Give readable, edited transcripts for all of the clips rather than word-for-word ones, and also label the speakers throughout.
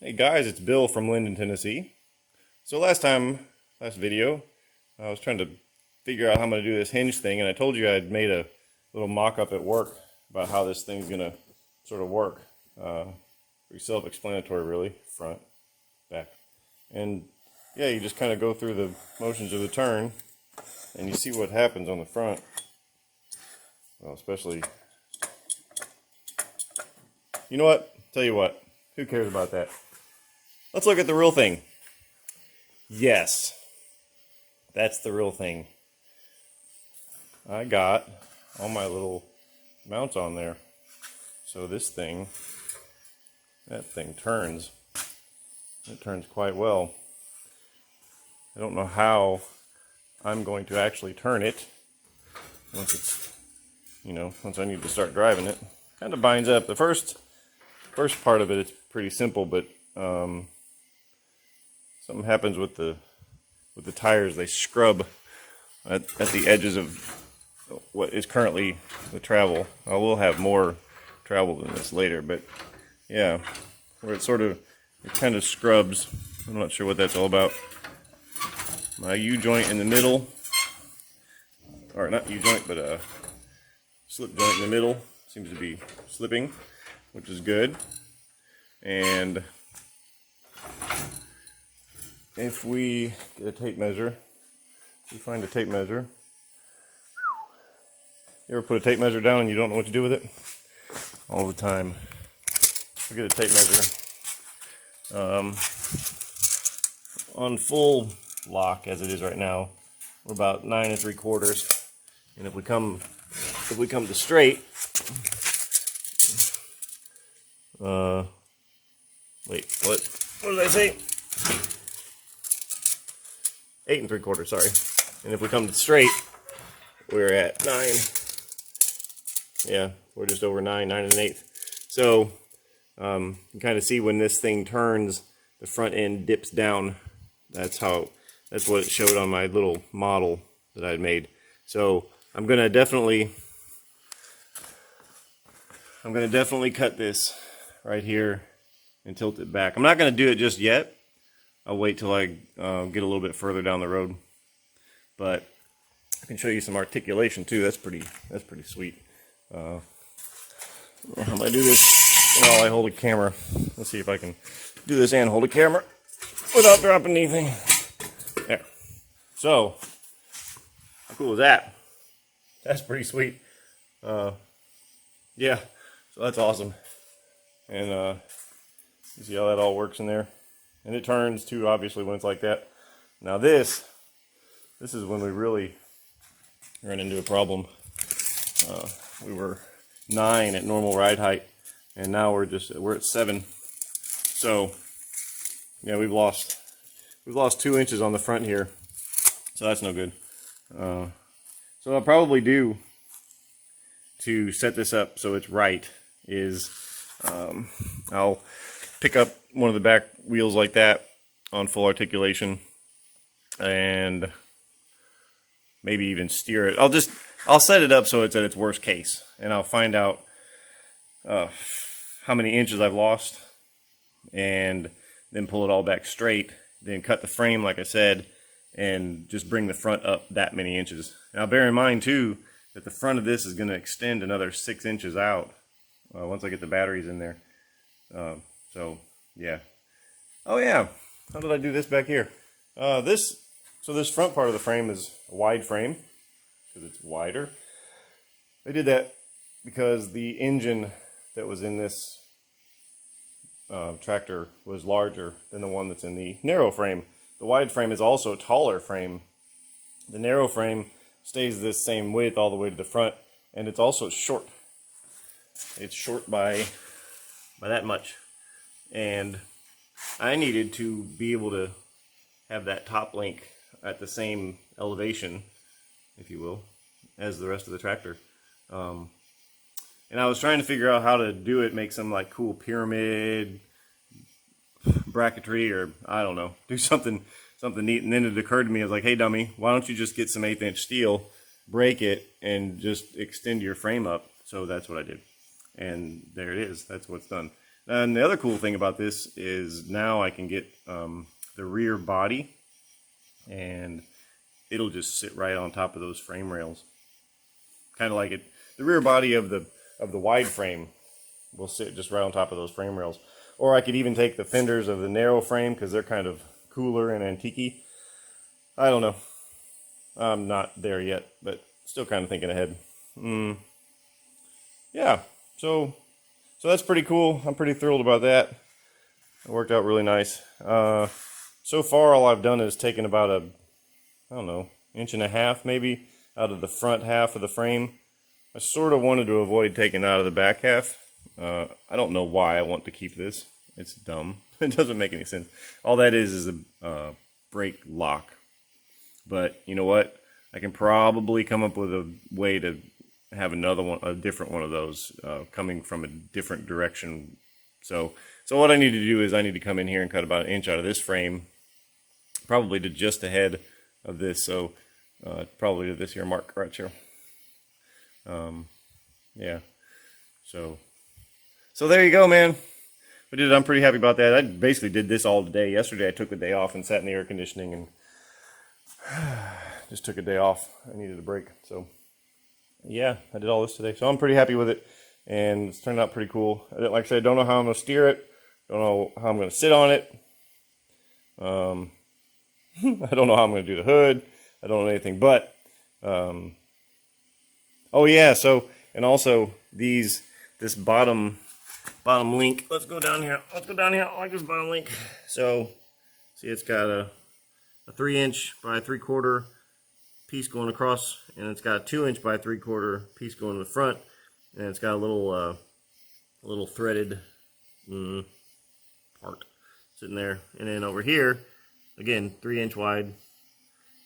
Speaker 1: Hey guys, it's Bill from Linden, Tennessee. So last video, I was trying to figure out how I'm going to do this hinge thing, and I told you I'd made a little mock-up at work about how this thing's going to sort of work. Pretty self-explanatory really, front, back. And yeah, you just kind of go through the motions of the turn, and you see what happens on the front. Well, especially, you know what? Tell you what, who cares about that? Let's look at the real thing. Yes, that's the real thing. I got all my little mounts on there. So this thing, that thing turns. It turns quite well. I don't know how I'm going to actually turn it once it's, once I need to start driving it. Kind of binds up. The first part of it is pretty simple, but something happens with the tires. They scrub at the edges of what is currently the travel. I will have more travel than this later, but yeah, where it kind of scrubs. I'm not sure what that's all about. My U-joint in the middle, or not U-joint, but a slip joint in the middle seems to be slipping, which is good. And if we get a tape measure, you find a tape measure. You ever put a tape measure down and you don't know what to do with it? All the time. We get a tape measure. On full lock as it is right now, we're about 9 3/4. And if we come to straight, wait, what did I say? 8 3/4, sorry. And if we come to straight, we're at 9. Yeah, we're just over 9 1/8. So you kind of see when this thing turns, the front end dips down. That's what it showed on my little model that I'd made. So I'm gonna definitely cut this right here and tilt it back. I'm not gonna do it just yet. I'll wait till I get a little bit further down the road. But I can show you some articulation too. That's pretty sweet. How do I do this while I hold a camera? Let's see if I can do this and hold a camera without dropping anything. There. So, how cool is that? That's pretty sweet. Yeah, so that's awesome. And you see how that all works in there? And it turns too, obviously, when it's like that. Now this is when we really run into a problem. We were 9 at normal ride height, and now we're at 7. So yeah, we've lost 2 inches on the front here, so that's no good. So what I'll probably do to set this up so it's right is I'll pick up one of the back wheels like that on full articulation and maybe even steer it. I'll set it up so it's at its worst case, and I'll find out how many inches I've lost and then pull it all back straight, then cut the frame like I said, and just bring the front up that many inches. Now bear in mind too that the front of this is going to extend another 6 inches out once I get the batteries in there. So yeah. Oh yeah, how did I do this back here? So this front part of the frame is a wide frame because it's wider. They did that because the engine that was in this tractor was larger than the one that's in the narrow frame. The wide frame is also a taller frame. The narrow frame stays this same width all the way to the front, and it's also short. It's short by that much. And I needed to be able to have that top link at the same elevation, if you will, as the rest of the tractor. And I was trying to figure out how to do it, make some like cool pyramid bracketry, or I don't know, do something neat. And then it occurred to me, I was like, hey dummy, why don't you just get some 1/8 inch steel, break it, and just extend your frame up? So that's what I did. And there it is. That's what's done. And the other cool thing about this is now I can get the rear body, and it'll just sit right on top of those frame rails. Kind of like it, the rear body of the wide frame will sit just right on top of those frame rails. Or I could even take the fenders of the narrow frame because they're kind of cooler and antique-y. I don't know. I'm not there yet, but still kind of thinking ahead. Yeah, so that's pretty cool. I'm pretty thrilled about that. It worked out really nice. So far, all I've done is taken about a, I don't know, 1.5 inches maybe out of the front half of the frame. I sort of wanted to avoid taking out of the back half. I don't know why I want to keep this. It's dumb. It doesn't make any sense. All that is a brake lock. But you know what? I can probably come up with a way to have another one, a different one of those, coming from a different direction. So what I need to do is I need to come in here and cut about 1 inch out of this frame, probably to just ahead of this. So probably to this here mark right here. Yeah. So there you go, man. We did it. I'm pretty happy about that. I basically did this all today. Yesterday I took the day off and sat in the air conditioning and just took a day off. I needed a break. So yeah, I did all this today. So I'm pretty happy with it, and it's turned out pretty cool. Like I said, I don't know how I'm going to steer it. Don't know how I'm going to sit on it. I don't know how I'm going to do the hood. I don't know anything, but oh yeah, so, and also this bottom link. Let's go down here. I like this bottom link. So see, it's got a 3 inch by 3/4 piece going across, and it's got a 2 inch by 3/4 piece going in the front, and it's got a little threaded part sitting there. And then over here, again, 3 inch wide,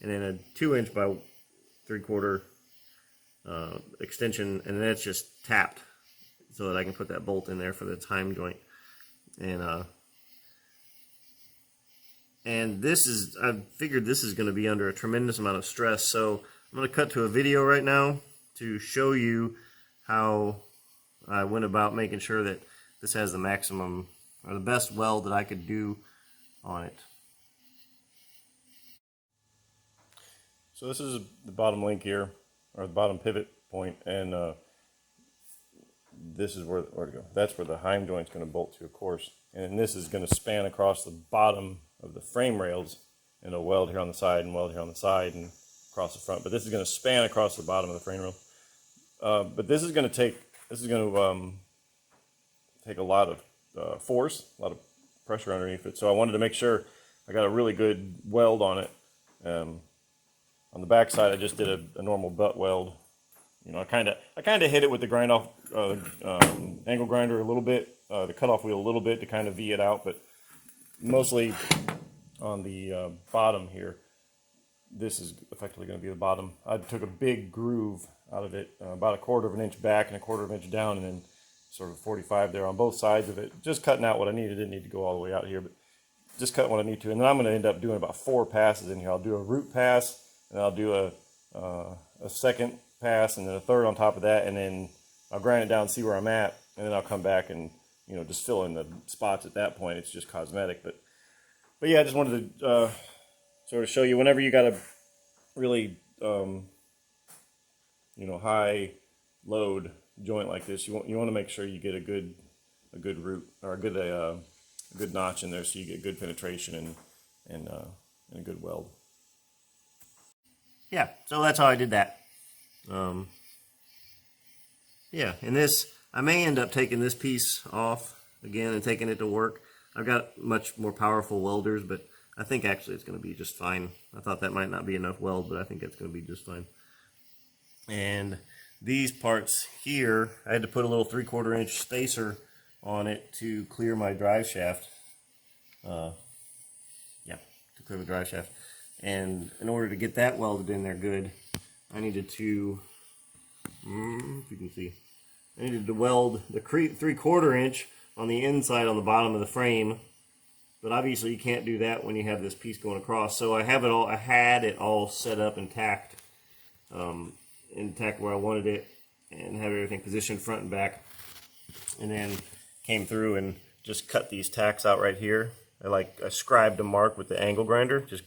Speaker 1: and then a 2 inch by 3/4 extension, and then it's just tapped so that I can put that bolt in there for the time joint. And this is, I figured this is going to be under a tremendous amount of stress, so I'm going to cut to a video right now to show you how I went about making sure that this has the maximum, or the best weld that I could do on it. So this is the bottom link here, or the bottom pivot point, and this is where to go. That's where the heim joint's going to bolt to, of course. And this is going to span across the bottom of the frame rails, and a weld here on the side and weld here on the side and across the front. But this is going to span across the bottom of the frame rail. But this is going to take take a lot of force, a lot of pressure underneath it. So I wanted to make sure I got a really good weld on it. On the back side, I just did a normal butt weld. You know, I kind of hit it with the grind off angle grinder a little bit, the cutoff wheel a little bit to kind of V it out, but mostly on the bottom here. This is effectively going to be the bottom. I took a big groove out of it, about 1/4 inch back and 1/4 inch down, and then sort of 45 there on both sides of it. Just cutting out what I needed. Didn't need to go all the way out here, but just cutting what I need to. And then I'm going to end up doing about 4 passes in here. I'll do a root pass, and I'll do a second pass, and then a third on top of that, and then I'll grind it down and see where I'm at, and then I'll come back and, you know, just fill in the spots at that point. It's just cosmetic, but yeah, I just wanted to sort of show you whenever you got a really you know, high load joint like this, you want to make sure you get a good root, or a good notch in there, so you get good penetration and a good weld. Yeah, so that's how I did that. Yeah, and this, I may end up taking this piece off again and taking it to work. I've got much more powerful welders, but I think actually it's going to be just fine. I thought that might not be enough weld, but I think it's going to be just fine. And these parts here, I had to put a little 3/4 inch spacer on it to clear my drive shaft. Yeah, to clear the drive shaft. And in order to get that welded in there good, I needed to, if you can see, I needed to weld the 3/4 inch on the inside on the bottom of the frame. But obviously you can't do that when you have this piece going across. So I had it all set up and tacked, where I wanted it, and have everything positioned front and back. And then came through and just cut these tacks out right here. I scribed a mark with the angle grinder, just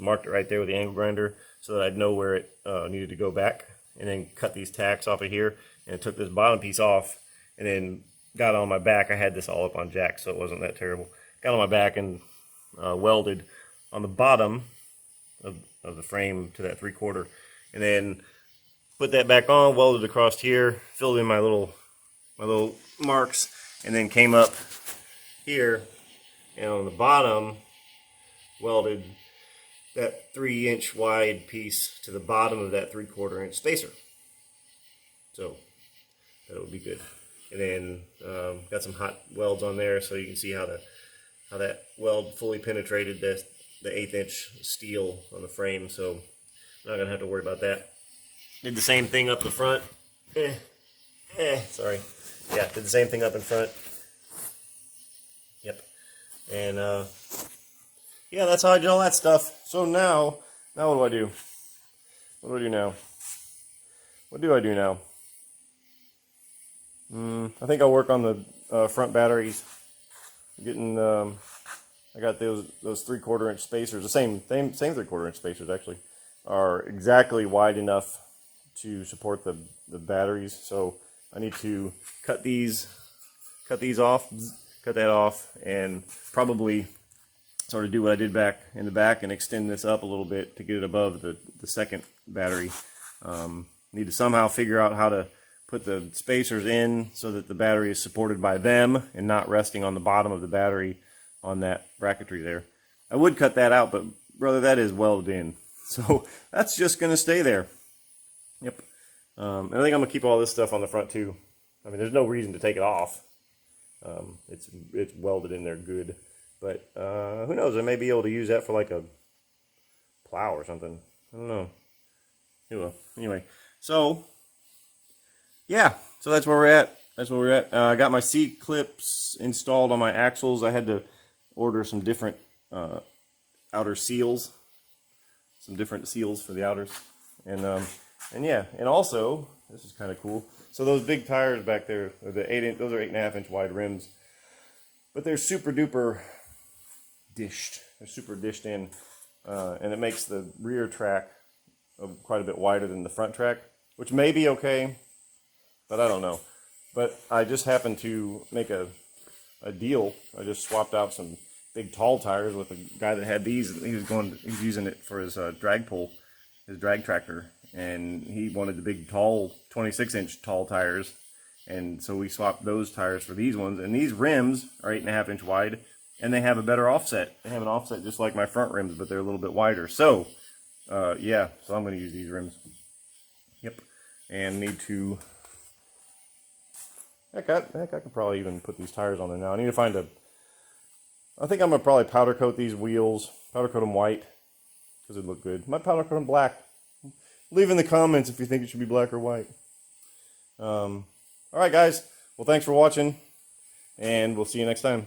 Speaker 1: marked it right there with the angle grinder so that I'd know where it needed to go back, and then cut these tacks off of here, and took this bottom piece off, and then got on my back. I had this all up on jacks, so it wasn't that terrible. Got on my back and welded on the bottom of the frame to that 3/4, and then put that back on, welded across here, filled in my little marks, and then came up here, and on the bottom welded that 3-inch wide piece to the bottom of that 3/4 inch spacer. So that would be good. And then got some hot welds on there so you can see how that weld fully penetrated the 1/8 inch steel on the frame. So I'm not gonna have to worry about that. Did the same thing up the front. Sorry. Yeah, did the same thing up in front. Yep. And yeah, that's how I did all that stuff. So now what do I do? What do I do now? What do I do now? I think I'll work on the front batteries. Getting, I got those 3/4 inch spacers. The same 3/4 inch spacers actually are exactly wide enough to support the batteries. So I need to cut these off, cut that off, and probably sort of do what I did back in the back and extend this up a little bit to get it above the second battery. Need to somehow figure out how to put the spacers in so that the battery is supported by them and not resting on the bottom of the battery on that bracketry there. I would cut that out, but brother, that is welded in. So that's just going to stay there. Yep. And I think I'm going to keep all this stuff on the front too. I mean, there's no reason to take it off. It's welded in there good. But who knows, I may be able to use that for like a plow or something. I don't know. Anyway, so yeah, so that's where we're at. I got my C-clips installed on my axles. I had to order some different outer seals, some different seals for the outers, and yeah, and also this is kind of cool. So those big tires back there, those are 8.5 inch wide rims, but they're super duper dished. They're super dished in, and it makes the rear track quite a bit wider than the front track, which may be okay, but I don't know. But I just happened to make a deal. I just swapped out some big tall tires with a guy that had these. He was using it for his drag pull, his drag tractor, and he wanted the big tall 26-inch tall tires, and so we swapped those tires for these ones. And these rims are 8.5 inch wide, and they have a better offset. They have an offset just like my front rims, but they're a little bit wider. So yeah, so I'm going to use these rims. Yep, and need to. Heck, I could probably even put these tires on there now. I need to find I think I'm going to probably powder coat these wheels. Powder coat them white, because it'd look good. Might powder coat them black. Leave in the comments if you think it should be black or white. Alright guys, well thanks for watching, and we'll see you next time.